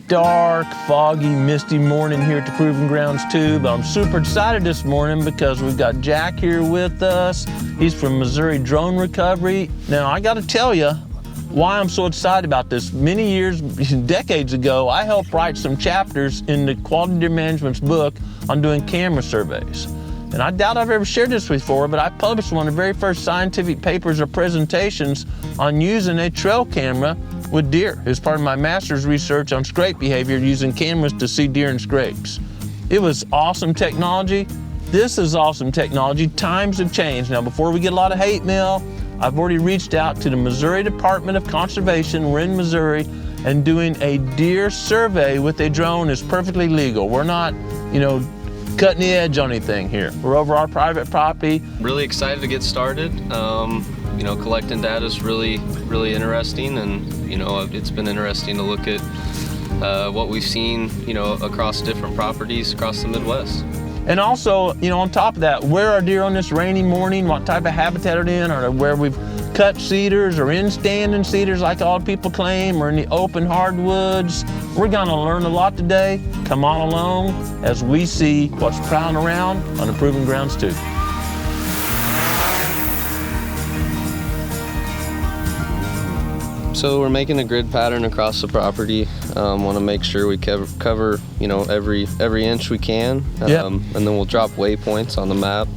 dark, foggy, misty morning here at the Proving Grounds too, but I'm super excited this morning because we've got Jack here with us. He's from Missouri Drone Recovery. Now, I gotta tell you why I'm so excited about this. Many years, decades ago, I helped write some chapters in the Quality Deer Management's book on doing camera surveys. And I doubt I've ever shared this before, but I published one of the very first scientific papers or presentations on using a trail camera with deer as part of my master's research on scrape behavior using cameras to see deer in scrapes. It was awesome technology. This is awesome technology. Times have changed. Now, before we get a lot of hate mail, I've already reached out to the Missouri Department of Conservation. We're in Missouri, and doing a deer survey with a drone is perfectly legal. We're not, cutting the edge on anything here. We're over our private property. Really excited to get started. Collecting data is really interesting, and it's been interesting to look at what we've seen, across different properties across the Midwest. And also, on top of that, where are deer on this rainy morning? What type of habitat are they in? Or where we've cut cedars or in standing cedars like all people claim, or in the open hardwoods. We're gonna learn a lot today. Come on along as we see what's prowling around on the Proving Grounds too. So we're making a grid pattern across the property. Want to make sure we cover every inch we can, and then we'll drop waypoints on the map,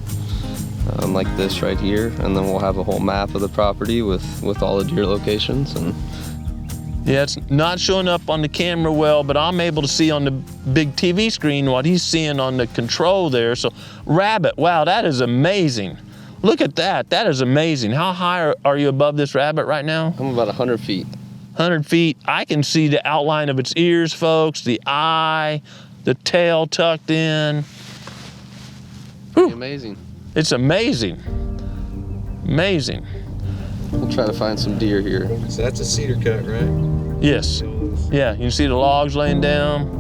like this right here, and then we'll have a whole map of the property with all the deer locations. And yeah, it's not showing up on the camera well, but I'm able to see on the big TV screen what he's seeing on the control there. So rabbit, wow, that is amazing. Look at that, that is amazing. How high are you above this rabbit right now? I'm about 100 feet. 100 feet. I can see the outline of its ears, folks, the eye, the tail tucked in. Pretty amazing. It's amazing. Amazing. We'll try to find some deer here. So that's a cedar cut, right? Yes. Yeah, you can see the logs laying down.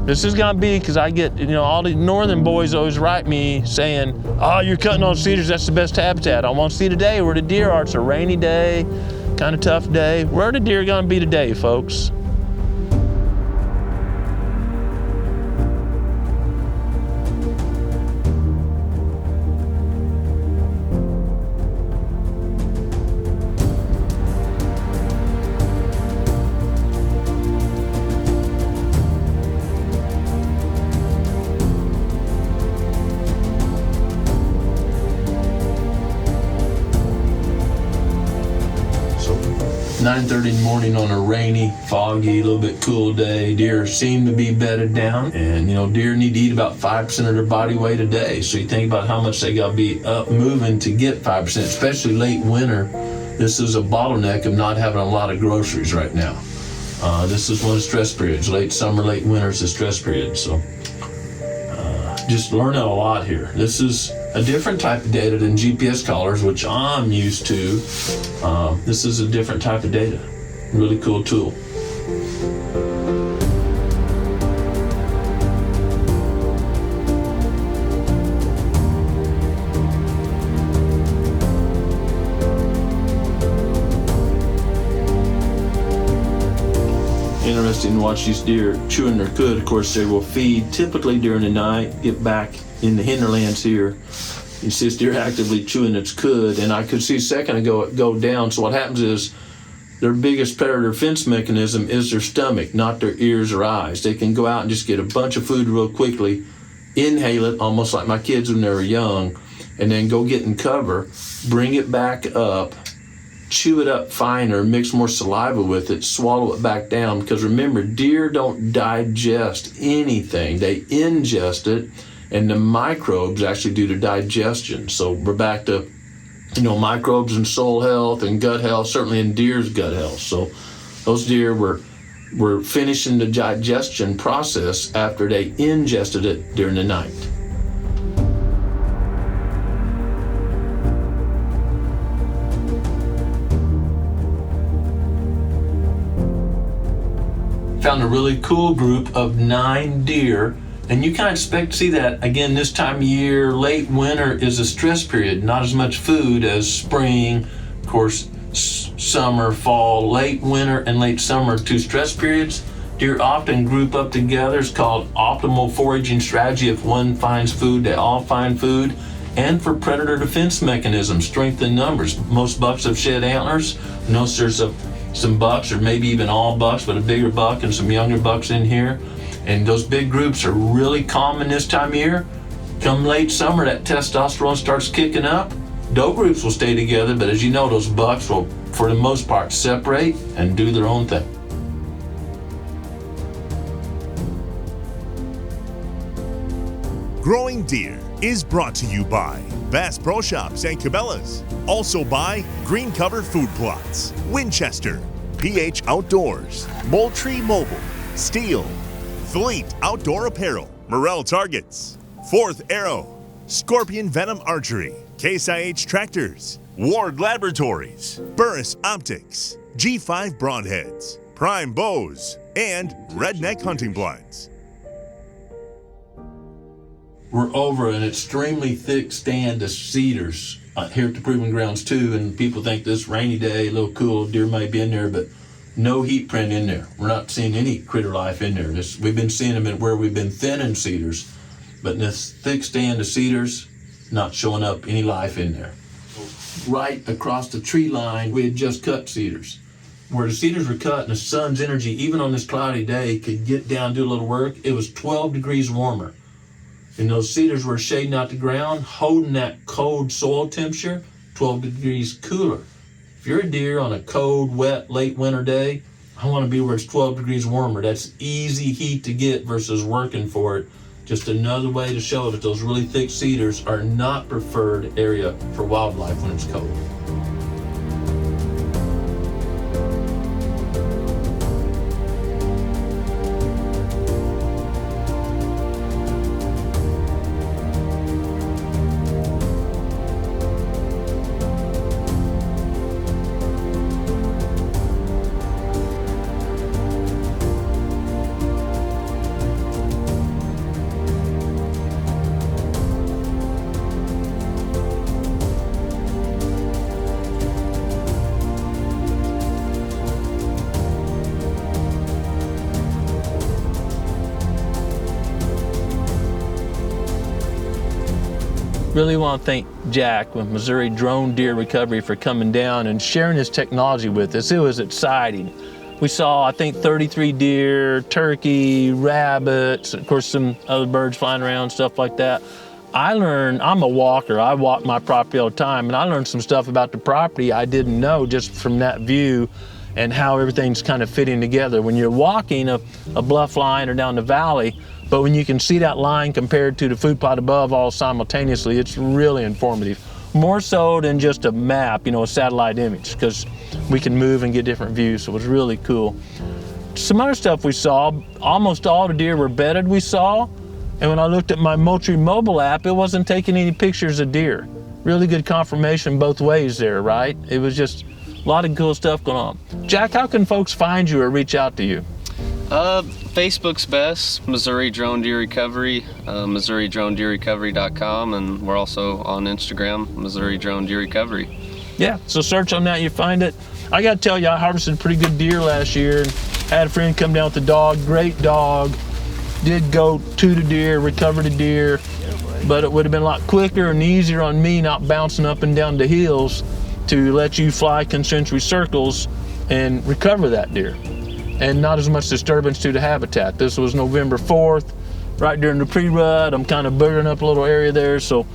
This is gonna be, because I get, all the northern boys always write me saying, oh, you're cutting on cedars, that's the best habitat. I want to see today where the deer are. It's a rainy day, kind of tough day. Where are the deer gonna be today, folks? So 9:30 in the morning on a rainy, foggy, a little bit cool day. Deer seem to be bedded down, and deer need to eat about 5% of their body weight a day. So you think about how much they got to be up moving to get 5%, especially late winter. This is a bottleneck of not having a lot of groceries right now. This is one of the stress periods. Late summer, late winter is a stress period. So just learning a lot here. This is a different type of data than GPS collars, which I'm used to. This is a different type of data. Really cool tool. Interesting to watch these deer chewing their cud. Of course, they will feed typically during the night, get back in the hinterlands here. You see this deer actively chewing its cud, and I could see a second ago it go down. So what happens is their biggest predator defense mechanism is their stomach, not their ears or eyes. They can go out and just get a bunch of food real quickly, inhale it, almost like my kids when they were young, and then go get in cover, bring it back up, chew it up finer, mix more saliva with it, swallow it back down. Because remember, deer don't digest anything. They ingest it, and the microbes actually do the digestion. So we're back to, microbes and soil health and gut health, certainly in deer's gut health. So those deer were finishing the digestion process after they ingested it during the night. Found a really cool group of 9 deer, and you kind of expect to see that again this time of year. Late winter is a stress period, not as much food as spring. Of course, summer, fall, late winter, and late summer, 2 stress periods. Deer often group up together. It's called optimal foraging strategy. If one finds food, they all find food. And for predator defense mechanisms, strength in numbers. Most bucks have shed antlers. Notice there's some bucks, or maybe even all bucks, but a bigger buck and some younger bucks in here. And those big groups are really common this time of year. Come late summer, that testosterone starts kicking up. Doe groups will stay together, but as you know, those bucks will, for the most part, separate and do their own thing. Growing Deer is brought to you by Bass Pro Shops and Cabela's. Also by Green Cover Food Plots, Winchester, PH Outdoors, Moultrie Mobile, Steel, Fleet Outdoor Apparel, Morel Targets, Fourth Arrow, Scorpion Venom Archery, Case IH Tractors, Ward Laboratories, Burris Optics, G5 Broadheads, Prime Bows, and Redneck Hunting Blinds. We're over an extremely thick stand of cedars here at the Proving Grounds too, and people think this rainy day, a little cool, deer may be in there, but no heat print in there. We're not seeing any critter life in there. We've been seeing them where we've been thinning cedars, but in this thick stand of cedars, not showing up any life in there. Right across the tree line, we had just cut cedars. Where the cedars were cut and the sun's energy, even on this cloudy day, could get down, do a little work, it was 12 degrees warmer. And those cedars were shading out the ground, holding that cold soil temperature, 12 degrees cooler. If you're a deer on a cold, wet, late winter day, I want to be where it's 12 degrees warmer. That's easy heat to get versus working for it. Just another way to show that those really thick cedars are not preferred area for wildlife when it's cold. Really want to thank Jack with Missouri Drone Deer Recovery for coming down and sharing his technology with us. It was exciting. We saw, I think, 33 deer, turkey, rabbits, of course some other birds flying around, stuff like that. I'm a walker, I walk my property all the time, and I learned some stuff about the property I didn't know just from that view and how everything's kind of fitting together. When you're walking a bluff line or down the valley, but when you can see that line compared to the food plot above all simultaneously, it's really informative. More so than just a map, a satellite image, because we can move and get different views, so it was really cool. Some other stuff we saw, almost all the deer were bedded we saw, and when I looked at my Moultrie mobile app, it wasn't taking any pictures of deer. Really good confirmation both ways there, right? It was just a lot of cool stuff going on. Jack, how can folks find you or reach out to you? Facebook's best, Missouri Drone Deer Recovery, MissouriDroneDeerRecovery.com, and we're also on Instagram, Missouri Drone Deer Recovery. Yeah, so search on that, you find it. I gotta tell you, I harvested pretty good deer last year and had a friend come down with a dog, great dog, did go to the deer, recover the deer, but it would have been a lot quicker and easier on me not bouncing up and down the hills to let you fly concentric circles and recover that deer. And not as much disturbance to the habitat. This was November 4th, right during the pre-rut. I'm kind of boogering up a little area there, so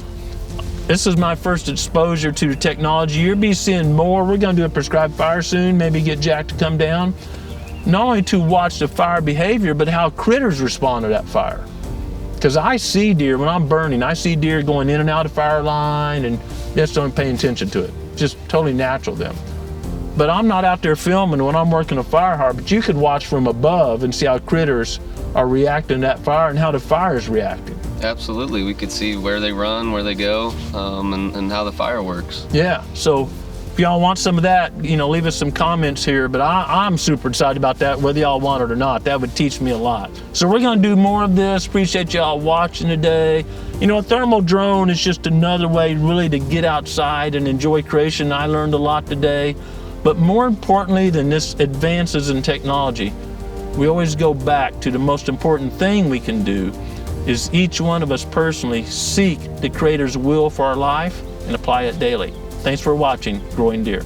this is my first exposure to the technology. You'll be seeing more. We're gonna do a prescribed fire soon, maybe get Jack to come down. Not only to watch the fire behavior, but how critters respond to that fire. Because I see deer, when I'm burning, I see deer going in and out of fire line and just don't pay attention to it. Just totally natural to them. But I'm not out there filming when I'm working a fire hard, but you could watch from above and see how critters are reacting to that fire and how the fire is reacting. Absolutely, we could see where they run, where they go, and how the fire works. Yeah, so if y'all want some of that, leave us some comments here, but I'm super excited about that, whether y'all want it or not. That would teach me a lot. So we're gonna do more of this. Appreciate y'all watching today. A thermal drone is just another way really to get outside and enjoy creation. I learned a lot today. But more importantly than this advances in technology, we always go back to the most important thing we can do is each one of us personally seek the Creator's will for our life and apply it daily. Thanks for watching Growing Deer.